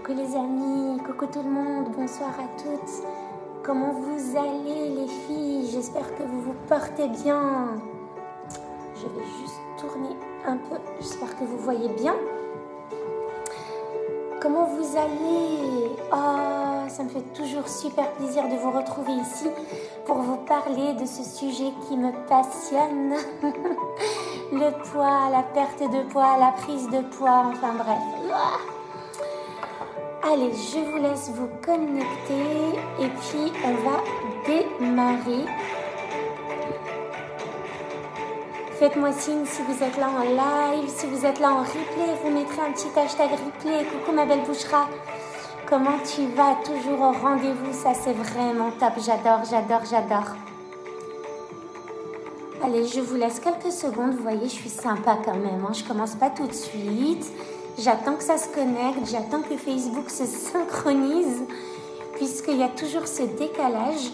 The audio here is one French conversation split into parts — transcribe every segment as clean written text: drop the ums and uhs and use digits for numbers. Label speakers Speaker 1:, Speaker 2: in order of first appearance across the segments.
Speaker 1: Coucou les amis, coucou tout le monde, bonsoir à toutes. Comment vous allez les filles? J'espère que vous vous portez bien. Je vais juste tourner un peu, j'espère que vous voyez bien. Comment vous allez? Oh, ça me fait toujours super plaisir de vous retrouver ici pour vous parler de ce sujet qui me passionne. Le poids, la perte de poids, la prise de poids, enfin bref. Allez, je vous laisse vous connecter et puis on va démarrer. Faites-moi signe si vous êtes là en live, si vous êtes là en replay, vous mettrez un petit hashtag replay. Coucou ma belle Bouchra, comment tu vas? Toujours au rendez-vous, ça c'est vraiment top, j'adore. Allez, je vous laisse quelques secondes, vous voyez, je suis sympa quand même, hein. Je commence pas tout de suite. J'attends que ça se connecte, j'attends que Facebook se synchronise, puisqu'il y a toujours ce décalage.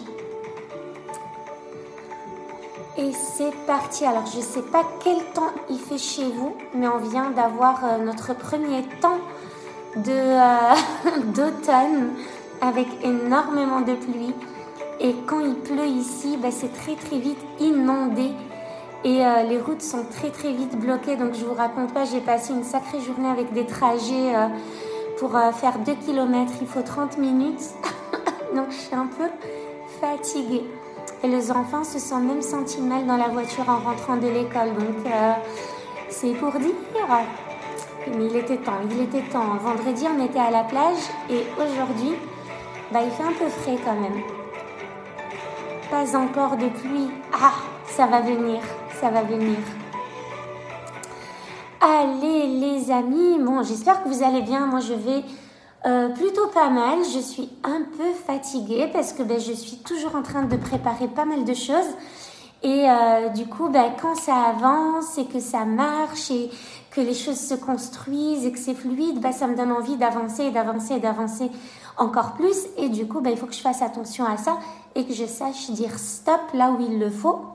Speaker 1: Et c'est parti. Alors, je ne sais pas quel temps il fait chez vous, mais on vient d'avoir notre premier temps d'automne avec énormément de pluie. Et quand il pleut ici, c'est très vite inondé. Et les routes sont très vite bloquées, donc je vous raconte pas, j'ai passé une sacrée journée avec des trajets pour faire 2 km, il faut 30 minutes, donc je suis un peu fatiguée. Et les enfants se sont même sentis mal dans la voiture en rentrant de l'école, donc c'est pour dire. Mais il était temps. Vendredi, on était à la plage et aujourd'hui, il fait un peu frais quand même. Pas encore de pluie. Ah, ça va venir. Allez les amis, bon j'espère que vous allez bien, moi je vais plutôt pas mal, je suis un peu fatiguée parce que je suis toujours en train de préparer pas mal de choses et du coup quand ça avance et que ça marche et que les choses se construisent et que c'est fluide, ça me donne envie d'avancer encore plus et du coup il faut que je fasse attention à ça et que je sache dire stop là où il le faut.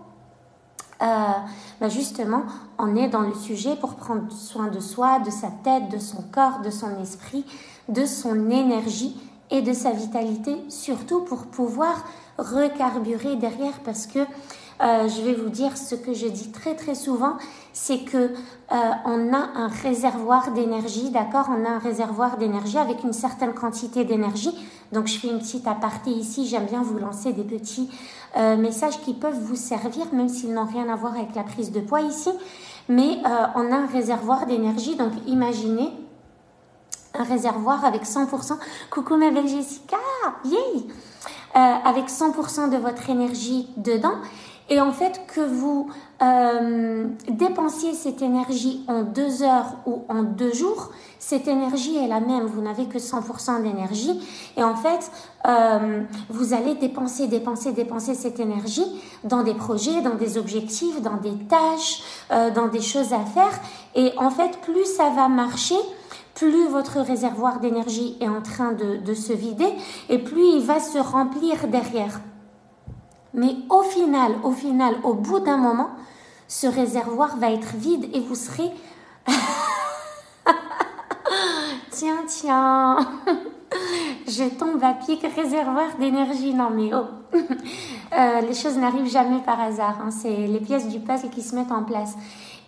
Speaker 1: Justement, on est dans le sujet pour prendre soin de soi, de sa tête, de son corps, de son esprit, de son énergie et de sa vitalité, surtout pour pouvoir recarburer derrière parce que je vais vous dire ce que je dis très souvent, c'est que on a un réservoir d'énergie, d'accord? On a un réservoir d'énergie avec une certaine quantité d'énergie. Donc je fais une petite aparté ici, j'aime bien vous lancer des petits messages qui peuvent vous servir, même s'ils n'ont rien à voir avec la prise de poids ici. Mais on a un réservoir d'énergie, donc imaginez un réservoir avec 100%. Coucou ma belle Jessica, yay! Avec 100% de votre énergie dedans. Et en fait, que vous dépensiez cette énergie en 2 heures ou en 2 jours, cette énergie est la même. Vous n'avez que 100% d'énergie. Et en fait, vous allez dépenser cette énergie dans des projets, dans des objectifs, dans des tâches, dans des choses à faire. Et en fait, plus ça va marcher, plus votre réservoir d'énergie est en train de se vider et plus il va se remplir derrière. Mais au final, au bout d'un moment, ce réservoir va être vide et vous serez... Tiens, je tombe à pic, réservoir d'énergie. Non mais oh, les choses n'arrivent jamais par hasard, hein. C'est les pièces du puzzle qui se mettent en place.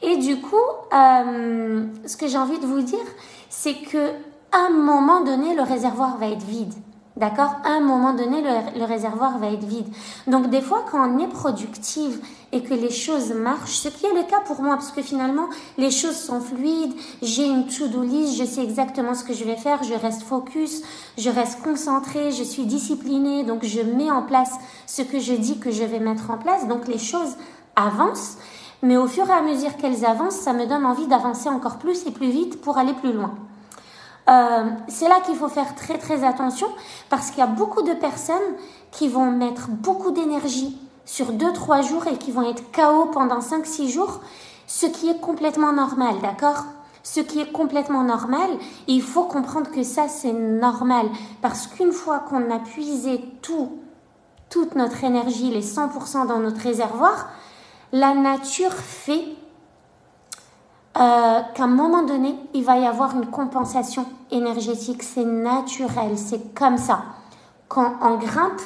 Speaker 1: Et du coup, ce que j'ai envie de vous dire, c'est que à un moment donné, le réservoir va être vide. D'accord? À un moment donné, le réservoir va être vide. Donc, des fois, quand on est productive et que les choses marchent, ce qui est le cas pour moi, parce que finalement, les choses sont fluides, j'ai une to-do list, je sais exactement ce que je vais faire, je reste focus, je reste concentrée, je suis disciplinée, donc je mets en place ce que je dis que je vais mettre en place. Donc, les choses avancent, mais au fur et à mesure qu'elles avancent, ça me donne envie d'avancer encore plus et plus vite pour aller plus loin. C'est là qu'il faut faire très attention parce qu'il y a beaucoup de personnes qui vont mettre beaucoup d'énergie sur 2-3 jours et qui vont être KO pendant 5-6 jours, ce qui est complètement normal, d'accord? Ce qui est complètement normal, il faut comprendre que ça c'est normal parce qu'une fois qu'on a puisé toute notre énergie, les 100% dans notre réservoir, la nature fait qu'à un moment donné, il va y avoir une compensation énergétique. C'est naturel, c'est comme ça. Quand on grimpe,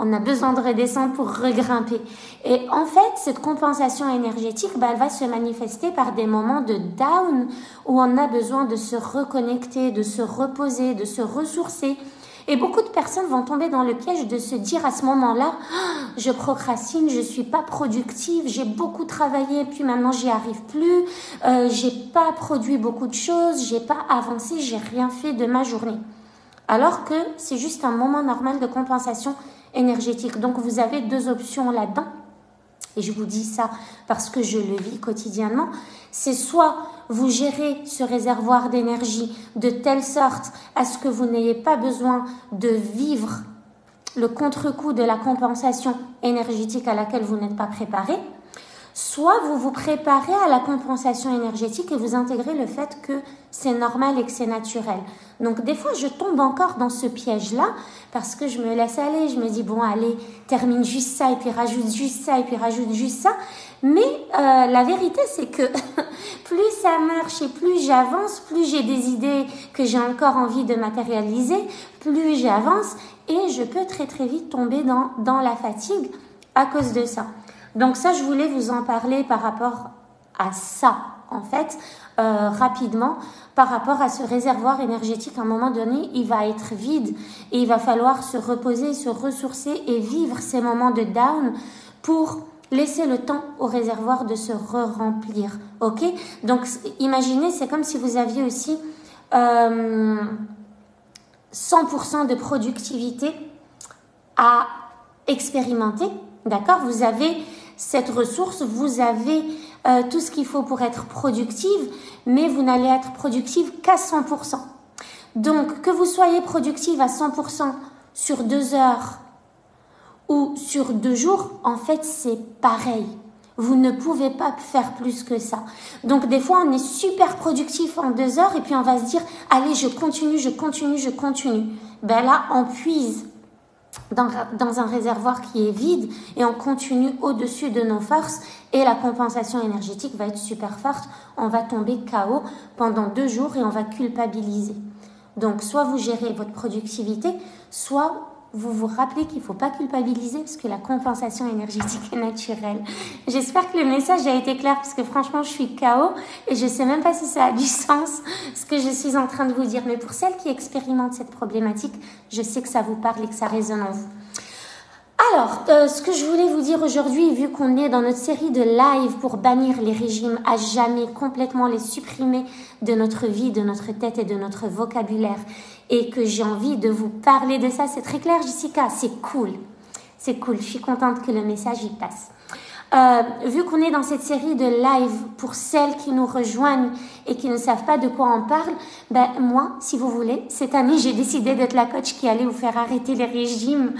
Speaker 1: on a besoin de redescendre pour regrimper. Et en fait, cette compensation énergétique, elle va se manifester par des moments de down où on a besoin de se reconnecter, de se reposer, de se ressourcer. Et beaucoup de personnes vont tomber dans le piège de se dire à ce moment-là, je procrastine, je suis pas productive, j'ai beaucoup travaillé, puis maintenant j'y arrive plus, j'ai pas produit beaucoup de choses, j'ai pas avancé, j'ai rien fait de ma journée. Alors que c'est juste un moment normal de compensation énergétique. Donc vous avez deux options là-dedans. Et je vous dis ça parce que je le vis quotidiennement. C'est soit vous gérez ce réservoir d'énergie de telle sorte à ce que vous n'ayez pas besoin de vivre le contre-coup de la compensation énergétique à laquelle vous n'êtes pas préparé, soit vous vous préparez à la compensation énergétique et vous intégrez le fait que c'est normal et que c'est naturel. Donc des fois, je tombe encore dans ce piège-là parce que je me laisse aller, je me dis bon allez, termine juste ça et puis rajoute juste ça et puis rajoute juste ça. Mais la vérité, c'est que plus ça marche et plus j'avance, plus j'ai des idées que j'ai encore envie de matérialiser, plus j'avance et je peux très très vite tomber dans la fatigue à cause de ça. Donc ça, je voulais vous en parler par rapport à ça, en fait, rapidement, par rapport à ce réservoir énergétique. À un moment donné, il va être vide et il va falloir se reposer, se ressourcer et vivre ces moments de down pour laisser le temps au réservoir de se re-remplir. Ok? Donc, imaginez, c'est comme si vous aviez aussi 100% de productivité à expérimenter. D'accord? Vous avez cette ressource, vous avez tout ce qu'il faut pour être productive, mais vous n'allez être productive qu'à 100%. Donc, que vous soyez productive à 100% sur 2 heures ou sur 2 jours, en fait, c'est pareil. Vous ne pouvez pas faire plus que ça. Donc, des fois, on est super productif en 2 heures et puis on va se dire, allez, je continue. Ben là, on puise dans un réservoir qui est vide et on continue au-dessus de nos forces et la compensation énergétique va être super forte. On va tomber KO pendant 2 jours et on va culpabiliser. Donc, soit vous gérez votre productivité, soit vous vous rappelez qu'il ne faut pas culpabiliser parce que la compensation énergétique est naturelle. J'espère que le message a été clair parce que franchement, je suis KO et je ne sais même pas si ça a du sens ce que je suis en train de vous dire. Mais pour celles qui expérimentent cette problématique, je sais que ça vous parle et que ça résonne en vous. Alors, ce que je voulais vous dire aujourd'hui, vu qu'on est dans notre série de live pour bannir les régimes à jamais, complètement les supprimer de notre vie, de notre tête et de notre vocabulaire, et que j'ai envie de vous parler de ça, c'est très clair, Jessica, c'est cool. C'est cool, je suis contente que le message y passe. Vu qu'on est dans cette série de live pour celles qui nous rejoignent et qui ne savent pas de quoi on parle, ben moi, si vous voulez, cette année, j'ai décidé d'être la coach qui allait vous faire arrêter les régimes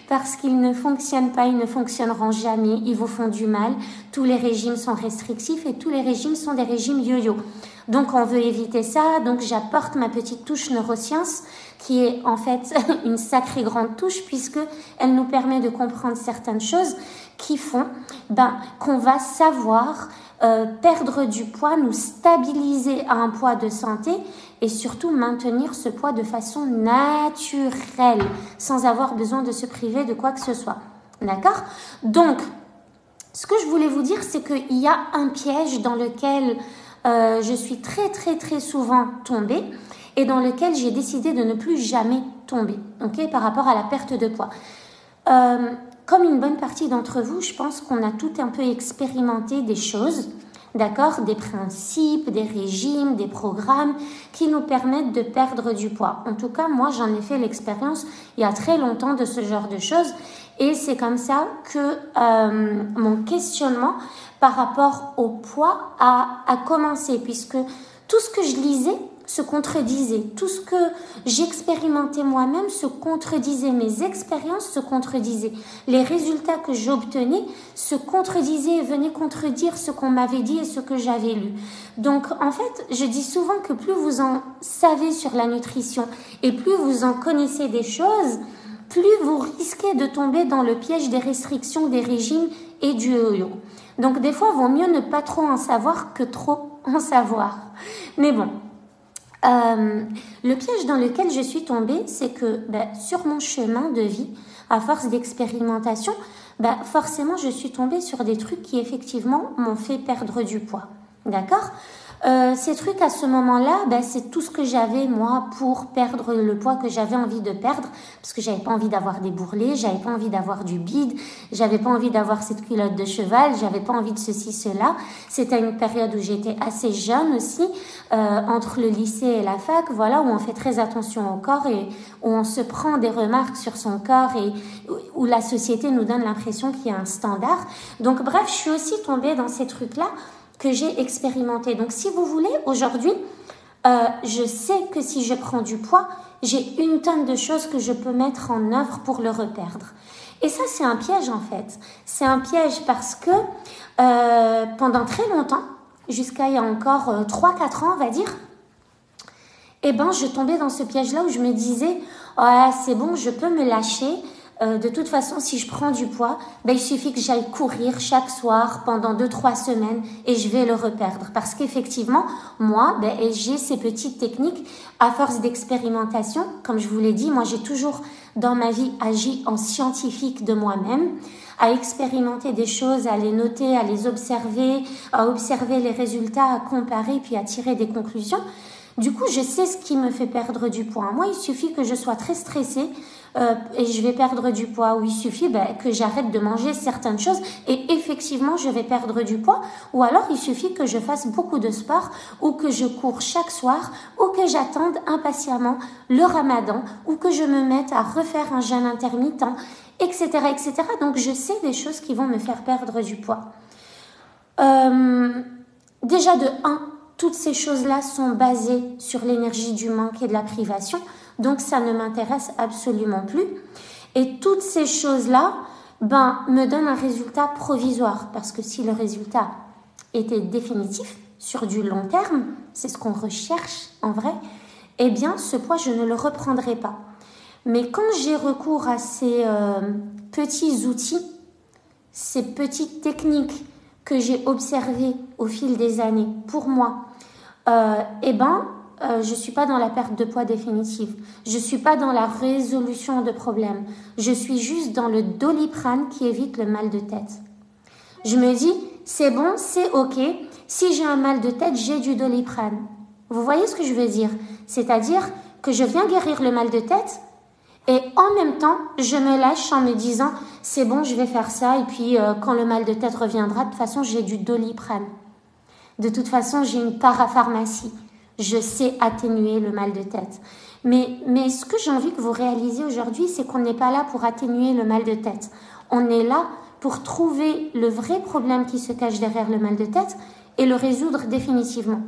Speaker 1: parce qu'ils ne fonctionnent pas, ils ne fonctionneront jamais, ils vous font du mal. Tous les régimes sont restrictifs et tous les régimes sont des régimes yo-yo. Donc, on veut éviter ça. Donc, j'apporte ma petite touche neurosciences qui est en fait une sacrée grande touche puisque elle nous permet de comprendre certaines choses qui font qu'on va savoir perdre du poids, nous stabiliser à un poids de santé et surtout maintenir ce poids de façon naturelle sans avoir besoin de se priver de quoi que ce soit. D'accord? Donc, ce que je voulais vous dire, c'est qu'il y a un piège dans lequel je suis très très très souvent tombée et dans lequel j'ai décidé de ne plus jamais tomber, ok, par rapport à la perte de poids. Comme une bonne partie d'entre vous, je pense qu'on a tout un peu expérimenté des choses, d'accord, des principes, des régimes, des programmes qui nous permettent de perdre du poids. En tout cas, moi, j'en ai fait l'expérience il y a très longtemps de ce genre de choses et c'est comme ça que mon questionnement par rapport au poids a commencé puisque tout ce que je lisais se contredisait. Tout ce que j'expérimentais moi-même se contredisait. Mes expériences se contredisaient. Les résultats que j'obtenais se contredisaient et venaient contredire ce qu'on m'avait dit et ce que j'avais lu. Donc, en fait, je dis souvent que plus vous en savez sur la nutrition et plus vous en connaissez des choses, plus vous risquez de tomber dans le piège des restrictions, des régimes et du yo-yo. Donc, des fois, il vaut mieux ne pas trop en savoir que trop en savoir. Mais bon, le piège dans lequel je suis tombée, c'est que sur mon chemin de vie, à force d'expérimentation, forcément je suis tombée sur des trucs qui effectivement m'ont fait perdre du poids. D'accord ? Ces trucs à ce moment-là, c'est tout ce que j'avais moi pour perdre le poids que j'avais envie de perdre, parce que j'avais pas envie d'avoir des bourrelets, j'avais pas envie d'avoir du bide, j'avais pas envie d'avoir cette culotte de cheval, j'avais pas envie de ceci, cela. C'était une période où j'étais assez jeune aussi, entre le lycée et la fac, voilà, où on fait très attention au corps et où on se prend des remarques sur son corps et où la société nous donne l'impression qu'il y a un standard. Donc bref, je suis aussi tombée dans ces trucs-là que j'ai expérimenté. Donc, si vous voulez, aujourd'hui, je sais que si je prends du poids, j'ai une tonne de choses que je peux mettre en œuvre pour le reperdre. Et ça, c'est un piège, en fait. C'est un piège parce que pendant très longtemps, jusqu'à il y a encore 3-4 ans, on va dire, je tombais dans ce piège-là où je me disais « Ah, c'est bon, je peux me lâcher ». De toute façon, si je prends du poids, il suffit que j'aille courir chaque soir pendant 2-3 semaines et je vais le reperdre. Parce qu'effectivement, moi, j'ai ces petites techniques à force d'expérimentation. Comme je vous l'ai dit, moi, j'ai toujours dans ma vie agi en scientifique de moi-même, à expérimenter des choses, à les noter, à les observer, à observer les résultats, à comparer, puis à tirer des conclusions. Du coup, je sais ce qui me fait perdre du poids. Moi, il suffit que je sois très stressée et je vais perdre du poids. Ou il suffit que j'arrête de manger certaines choses et effectivement, je vais perdre du poids. Ou alors, il suffit que je fasse beaucoup de sport ou que je cours chaque soir ou que j'attende impatiemment le ramadan ou que je me mette à refaire un jeûne intermittent, etc., etc. Donc, je sais des choses qui vont me faire perdre du poids. Déjà de 1, toutes ces choses-là sont basées sur l'énergie du manque et de la privation, donc ça ne m'intéresse absolument plus. Et toutes ces choses-là, me donnent un résultat provisoire, parce que si le résultat était définitif, sur du long terme, c'est ce qu'on recherche en vrai, eh bien ce poids, je ne le reprendrai pas. Mais quand j'ai recours à ces petits outils, ces petites techniques que j'ai observées au fil des années pour moi, je suis pas dans la perte de poids définitive. Je suis pas dans la résolution de problèmes. Je suis juste dans le Doliprane qui évite le mal de tête. Je me dis, c'est bon, c'est ok. Si j'ai un mal de tête, j'ai du Doliprane. Vous voyez ce que je veux dire? C'est-à-dire que je viens guérir le mal de tête et en même temps, je me lâche en me disant, c'est bon, je vais faire ça et puis quand le mal de tête reviendra, de toute façon, j'ai du Doliprane. De toute façon, j'ai une parapharmacie. Je sais atténuer le mal de tête. Mais ce que j'ai envie que vous réalisiez aujourd'hui, c'est qu'on n'est pas là pour atténuer le mal de tête. On est là pour trouver le vrai problème qui se cache derrière le mal de tête et le résoudre définitivement.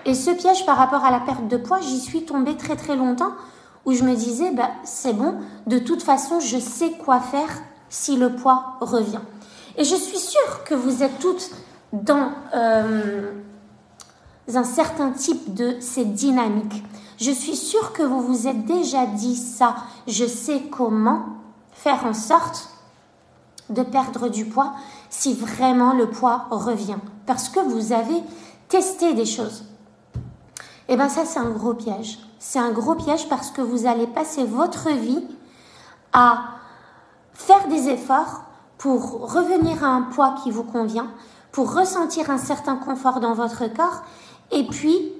Speaker 1: Et ce piège par rapport à la perte de poids, j'y suis tombée très très longtemps où je me disais, c'est bon, de toute façon, je sais quoi faire si le poids revient. Et je suis sûre que vous êtes toutes dans un certain type de cette dynamique. Je suis sûre que vous vous êtes déjà dit ça. Je sais comment faire en sorte de perdre du poids si vraiment le poids revient. Parce que vous avez testé des choses. Et ça, c'est un gros piège. C'est un gros piège parce que vous allez passer votre vie à faire des efforts pour revenir à un poids qui vous convient, pour ressentir un certain confort dans votre corps et puis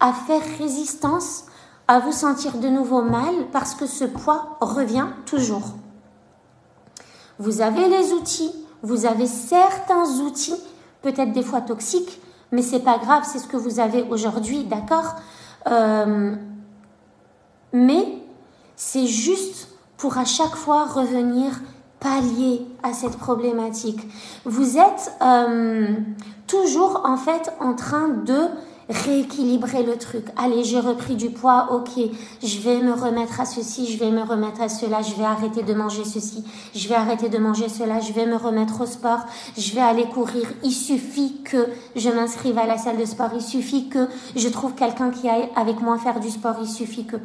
Speaker 1: à faire résistance, à vous sentir de nouveau mal parce que ce poids revient toujours. Vous avez les outils, vous avez certains outils, peut-être des fois toxiques, mais c'est pas grave, c'est ce que vous avez aujourd'hui, d'accord ? Mais c'est juste pour à chaque fois revenir pallier à cette problématique. Vous êtes toujours en fait en train de rééquilibrer le truc. Allez, j'ai repris du poids, ok, je vais me remettre à ceci, je vais me remettre à cela, je vais arrêter de manger ceci, je vais arrêter de manger cela, je vais me remettre au sport, je vais aller courir. Il suffit que je m'inscrive à la salle de sport, il suffit que je trouve quelqu'un qui aille avec moi faire du sport, il suffit que...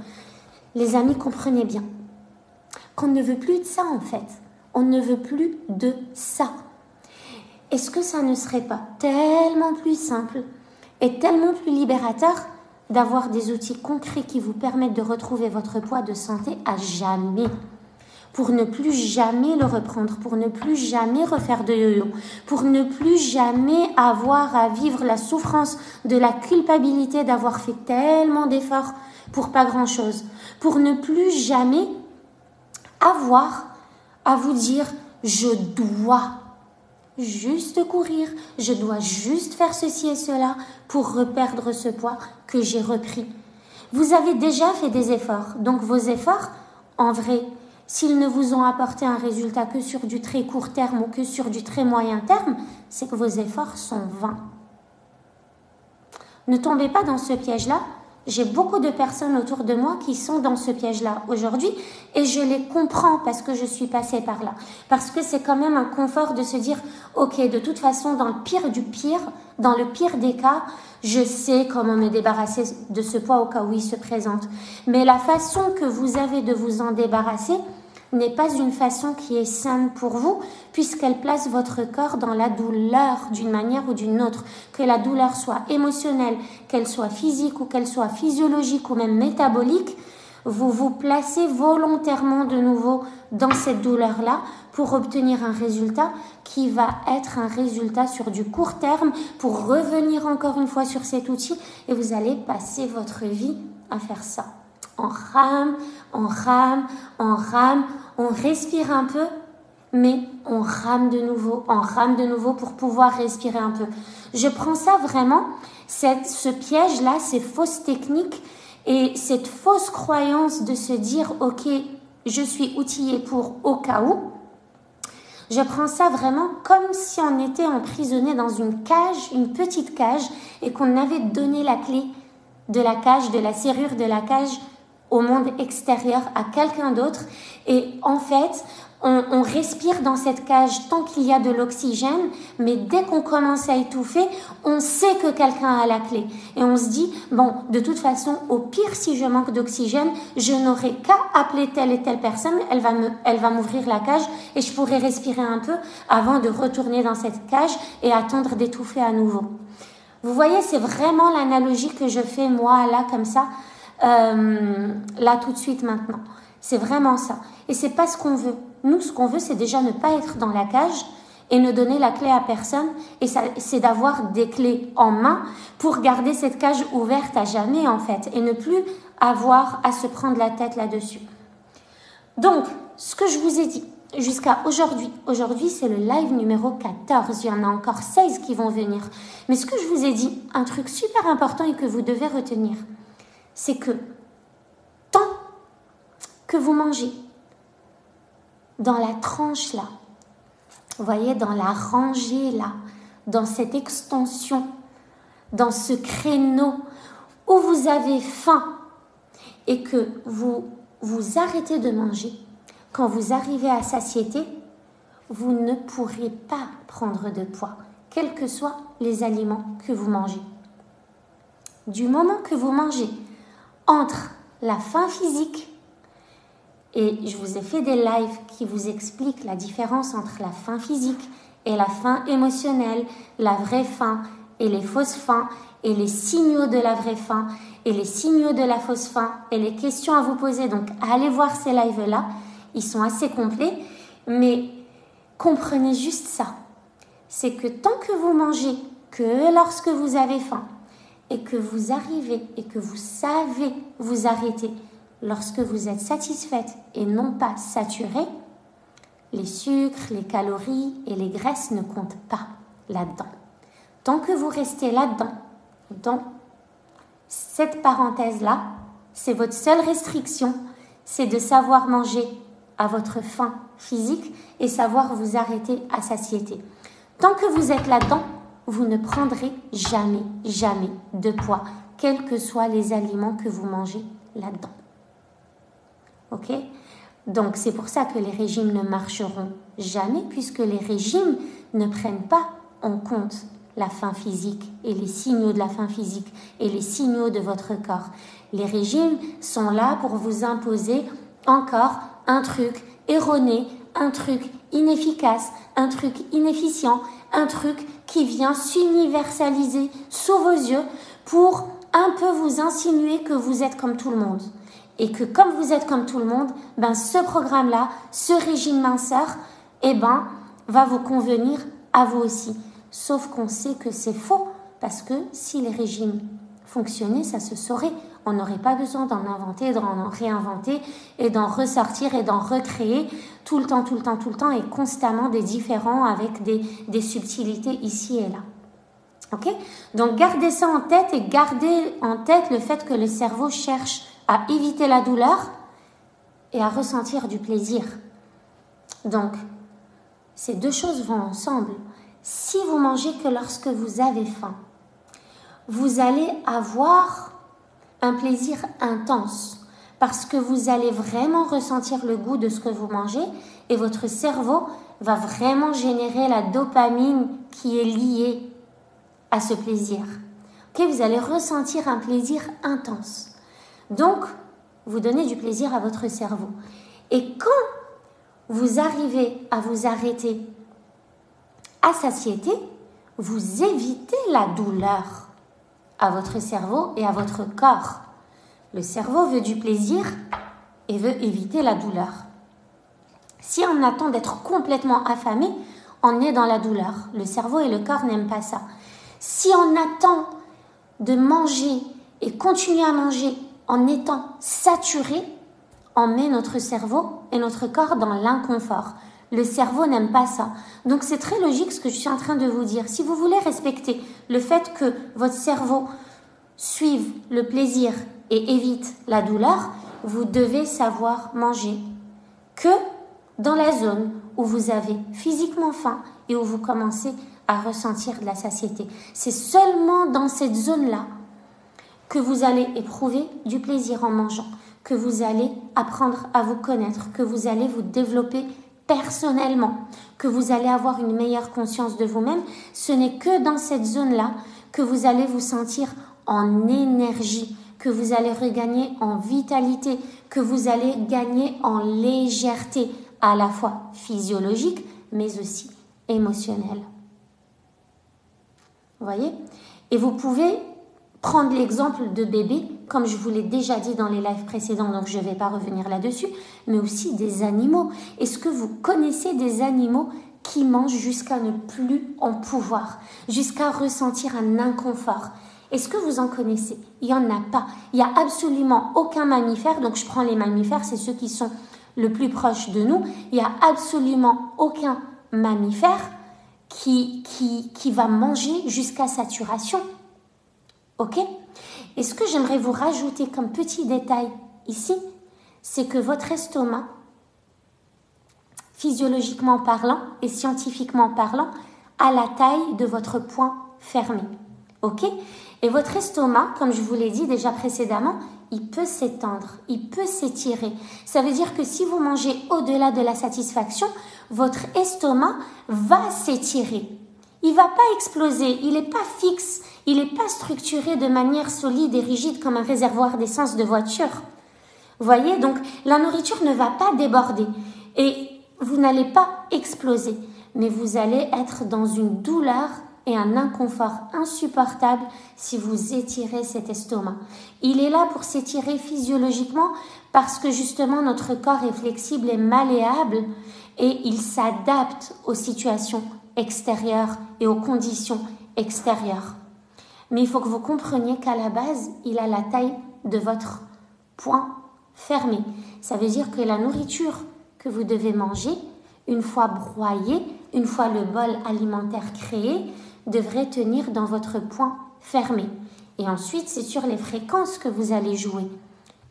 Speaker 1: Les amis, comprenez bien qu'on ne veut plus de ça en fait. On ne veut plus de ça. est-ce que ça ne serait pas tellement plus simple et tellement plus libérateur d'avoir des outils concrets qui vous permettent de retrouver votre poids de santé à jamais, pour ne plus jamais le reprendre, pour ne plus jamais refaire de yo-yo, pour ne plus jamais avoir à vivre la souffrance de la culpabilité d'avoir fait tellement d'efforts pour pas grand-chose, pour ne plus jamais avoir à vous dire « je dois ». Juste courir, je dois juste faire ceci et cela pour reperdre ce poids que j'ai repris. Vous avez déjà fait des efforts, donc vos efforts, en vrai, s'ils ne vous ont apporté un résultat que sur du très court terme ou que sur du très moyen terme, c'est que vos efforts sont vains. Ne tombez pas dans ce piège-là. J'ai beaucoup de personnes autour de moi qui sont dans ce piège-là aujourd'hui et je les comprends parce que je suis passée par là. Parce que c'est quand même un confort de se dire « Ok, de toute façon, dans le pire du pire, dans le pire des cas, je sais comment me débarrasser de ce poids au cas où il se présente. » Mais la façon que vous avez de vous en débarrasser n'est pas une façon qui est saine pour vous, puisqu'elle place votre corps dans la douleur d'une manière ou d'une autre. Que la douleur soit émotionnelle, qu'elle soit physique ou qu'elle soit physiologique ou même métabolique, vous vous placez volontairement de nouveau dans cette douleur-là pour obtenir un résultat qui va être un résultat sur du court terme, pour revenir encore une fois sur cet outil et vous allez passer votre vie à faire ça. On rame, on rame, on rame, on respire un peu, mais on rame de nouveau pour pouvoir respirer un peu. Je prends ça vraiment, ce piège-là, ces fausses techniques et cette fausse croyance de se dire « Ok, je suis outillé pour au cas où », je prends ça vraiment comme si on était emprisonné dans une cage, une petite cage, et qu'on avait donné la clé de la cage, de la serrure de la cage, au monde extérieur, à quelqu'un d'autre. Et en fait, on respire dans cette cage tant qu'il y a de l'oxygène, mais dès qu'on commence à étouffer, on sait que quelqu'un a la clé. Et on se dit, bon, de toute façon, au pire, si je manque d'oxygène, je n'aurai qu'à appeler telle et telle personne, elle va m'ouvrir la cage et je pourrai respirer un peu avant de retourner dans cette cage et attendre d'étouffer à nouveau. Vous voyez, c'est vraiment l'analogie que je fais, moi, là, comme ça, là tout de suite maintenant. C'est vraiment ça. Et c'est pas ce qu'on veut. Nous, ce qu'on veut, c'est déjà ne pas être dans la cage et ne donner la clé à personne. Et ça, c'est d'avoir des clés en main pour garder cette cage ouverte à jamais, en fait, et ne plus avoir à se prendre la tête là-dessus. Donc, ce que je vous ai dit jusqu'à aujourd'hui, c'est le live numéro 14. Il y en a encore 16 qui vont venir. Mais ce que je vous ai dit, un truc super important et que vous devez retenir, c'est que tant que vous mangez dans la tranche là, vous voyez, dans la rangée là, dans cette extension, dans ce créneau où vous avez faim et que vous arrêtez de manger, quand vous arrivez à satiété, vous ne pourrez pas prendre de poids, quels que soient les aliments que vous mangez. Du moment que vous mangez entre la faim physique, et je vous ai fait des lives qui vous expliquent la différence entre la faim physique et la faim émotionnelle, la vraie faim et les fausses faims, et les signaux de la vraie faim et les signaux de la fausse faim, et les questions à vous poser. Donc, allez voir ces lives-là, ils sont assez complets, mais comprenez juste ça. C'est que tant que vous mangez que lorsque vous avez faim, et que vous arrivez et que vous savez vous arrêter lorsque vous êtes satisfaite et non pas saturée, les sucres, les calories et les graisses ne comptent pas là-dedans. Tant que vous restez là-dedans, dans cette parenthèse-là, c'est votre seule restriction, c'est de savoir manger à votre faim physique et savoir vous arrêter à satiété. Tant que vous êtes là-dedans, vous ne prendrez jamais, jamais de poids, quels que soient les aliments que vous mangez là-dedans. Ok ? Donc, c'est pour ça que les régimes ne marcheront jamais, puisque les régimes ne prennent pas en compte la faim physique et les signaux de la faim physique et les signaux de votre corps. Les régimes sont là pour vous imposer encore un truc erroné, un truc inefficace, un truc inefficient, un truc qui vient s'universaliser sous vos yeux pour un peu vous insinuer que vous êtes comme tout le monde. Et que comme vous êtes comme tout le monde, ce programme-là, ce régime minceur, va vous convenir à vous aussi. Sauf qu'on sait que c'est faux, parce que si les régimes fonctionnaient, ça se saurait. On n'aurait pas besoin d'en inventer, d'en réinventer et d'en ressortir et d'en recréer tout le temps et constamment des différents avec des subtilités ici et là. Ok ? Donc gardez ça en tête et gardez en tête le fait que le cerveau cherche à éviter la douleur et à ressentir du plaisir. Donc, ces deux choses vont ensemble. Si vous mangez que lorsque vous avez faim, vous allez avoir un plaisir intense parce que vous allez vraiment ressentir le goût de ce que vous mangez et votre cerveau va vraiment générer la dopamine qui est liée à ce plaisir. Ok, vous allez ressentir un plaisir intense. Donc, vous donnez du plaisir à votre cerveau. Et quand vous arrivez à vous arrêter à satiété, vous évitez la douleur à votre cerveau et à votre corps. Le cerveau veut du plaisir et veut éviter la douleur. Si on attend d'être complètement affamé, on est dans la douleur. Le cerveau et le corps n'aiment pas ça. Si on attend de manger et continuer à manger en étant saturé, on met notre cerveau et notre corps dans l'inconfort. Le cerveau n'aime pas ça. Donc c'est très logique ce que je suis en train de vous dire. Si vous voulez respecter le fait que votre cerveau suive le plaisir et évite la douleur, vous devez savoir manger que dans la zone où vous avez physiquement faim et où vous commencez à ressentir de la satiété. C'est seulement dans cette zone-là que vous allez éprouver du plaisir en mangeant, que vous allez apprendre à vous connaître, que vous allez vous développer personnellement, que vous allez avoir une meilleure conscience de vous-même. Ce n'est que dans cette zone-là que vous allez vous sentir en énergie, que vous allez regagner en vitalité, que vous allez gagner en légèreté, à la fois physiologique, mais aussi émotionnelle. Vous voyez ? Et vous pouvez prendre l'exemple de bébés, comme je vous l'ai déjà dit dans les lives précédents, donc je ne vais pas revenir là-dessus, mais aussi des animaux. Est-ce que vous connaissez des animaux qui mangent jusqu'à ne plus en pouvoir, jusqu'à ressentir un inconfort ? Est-ce que vous en connaissez ? Il n'y en a pas. Il n'y a absolument aucun mammifère, donc je prends les mammifères, c'est ceux qui sont le plus proches de nous. Il n'y a absolument aucun mammifère qui va manger jusqu'à saturation. Ok ? Et ce que j'aimerais vous rajouter comme petit détail ici, c'est que votre estomac, physiologiquement parlant et scientifiquement parlant, a la taille de votre poing fermé. Ok ? Et votre estomac, comme je vous l'ai dit déjà précédemment, il peut s'étendre, il peut s'étirer. Ça veut dire que si vous mangez au-delà de la satisfaction, votre estomac va s'étirer. Il ne va pas exploser, il n'est pas fixe, il n'est pas structuré de manière solide et rigide comme un réservoir d'essence de voiture. Vous voyez, donc la nourriture ne va pas déborder et vous n'allez pas exploser, mais vous allez être dans une douleur et un inconfort insupportable si vous étirez cet estomac. Il est là pour s'étirer physiologiquement parce que justement notre corps est flexible et malléable et il s'adapte aux situations extérieures et aux conditions extérieures. Mais il faut que vous compreniez qu'à la base, il a la taille de votre poing fermé. Ça veut dire que la nourriture que vous devez manger, une fois broyée, une fois le bol alimentaire créé, devrait tenir dans votre poing fermé. Et ensuite, c'est sur les fréquences que vous allez jouer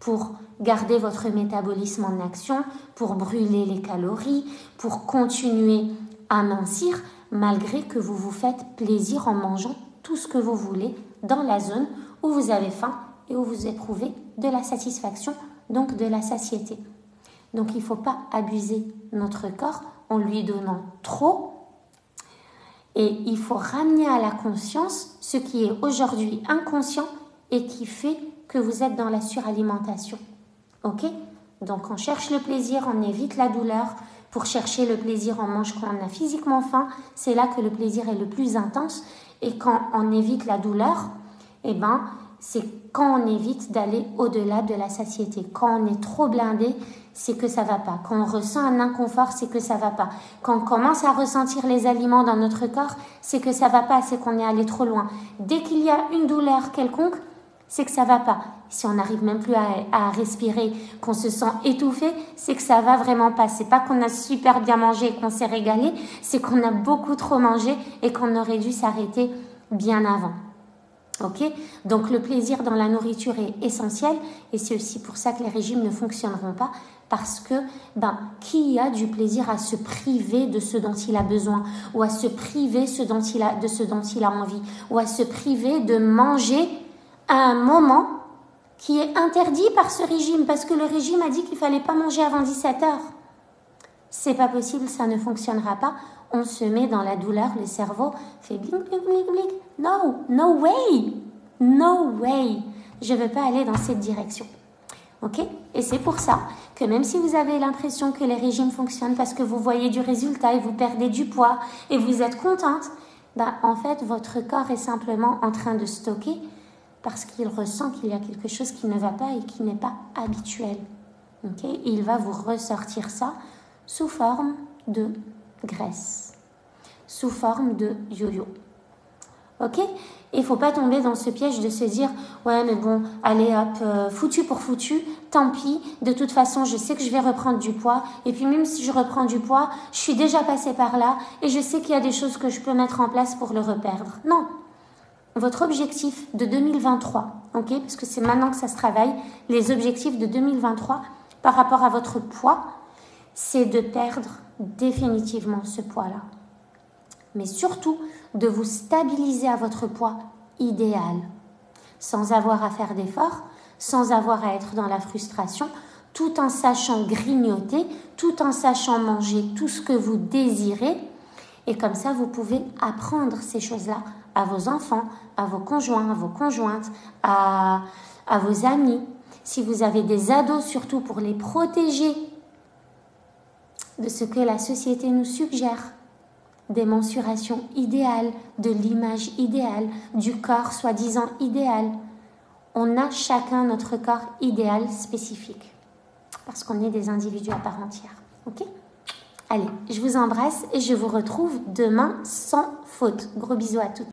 Speaker 1: pour garder votre métabolisme en action, pour brûler les calories, pour continuer à mincir, malgré que vous vous faites plaisir en mangeant tout ce que vous voulez dans la zone où vous avez faim et où vous éprouvez de la satisfaction, donc de la satiété. Donc il ne faut pas abuser notre corps en lui donnant trop. Et il faut ramener à la conscience ce qui est aujourd'hui inconscient et qui fait que vous êtes dans la suralimentation. Ok ? Donc on cherche le plaisir, on évite la douleur, pour chercher le plaisir, on mange quand on a physiquement faim. C'est là que le plaisir est le plus intense. Et quand on évite la douleur, eh ben, c'est quand on évite d'aller au-delà de la satiété. Quand on est trop blindé, c'est que ça va pas. Quand on ressent un inconfort, c'est que ça va pas. Quand on commence à ressentir les aliments dans notre corps, c'est que ça va pas, c'est qu'on est allé trop loin. Dès qu'il y a une douleur quelconque, c'est que ça va pas. Si on n'arrive même plus à respirer, qu'on se sent étouffé, c'est que ça va vraiment pas. C'est pas qu'on a super bien mangé et qu'on s'est régalé, c'est qu'on a beaucoup trop mangé et qu'on aurait dû s'arrêter bien avant. Ok? Donc le plaisir dans la nourriture est essentiel et c'est aussi pour ça que les régimes ne fonctionneront pas, parce que qui a du plaisir à se priver de ce dont il a besoin, ou à se priver de ce dont il a envie, ou à se priver de manger à un moment qui est interdit par ce régime, parce que le régime a dit qu'il fallait pas manger avant 17 heures. C'est pas possible, ça ne fonctionnera pas. On se met dans la douleur, le cerveau fait blink, blink, blink, blink. No way, no way. Je veux pas aller dans cette direction. Ok? Et c'est pour ça que même si vous avez l'impression que les régimes fonctionnent parce que vous voyez du résultat et vous perdez du poids et vous êtes contente, en fait, votre corps est simplement en train de stocker parce qu'il ressent qu'il y a quelque chose qui ne va pas et qui n'est pas habituel. Ok? Et il va vous ressortir ça sous forme de graisse, sous forme de yo-yo. Ok? Il ne faut pas tomber dans ce piège de se dire « Ouais, mais bon, allez hop, foutu pour foutu, tant pis, de toute façon, je sais que je vais reprendre du poids, et puis même si je reprends du poids, je suis déjà passée par là, et je sais qu'il y a des choses que je peux mettre en place pour le reperdre. » Non. Votre objectif de 2023, ok? Parce que c'est maintenant que ça se travaille, les objectifs de 2023 par rapport à votre poids, c'est de perdre définitivement ce poids-là. Mais surtout, de vous stabiliser à votre poids idéal, sans avoir à faire d'efforts, sans avoir à être dans la frustration, tout en sachant grignoter, tout en sachant manger tout ce que vous désirez. Et comme ça, vous pouvez apprendre ces choses-là à vos enfants, à vos conjoints, à vos conjointes, à vos amis. Si vous avez des ados, surtout pour les protéger de ce que la société nous suggère, des mensurations idéales, de l'image idéale, du corps soi-disant idéal. On a chacun notre corps idéal spécifique, parce qu'on est des individus à part entière. Ok? Allez, je vous embrasse et je vous retrouve demain sans faute. Gros bisous à toutes.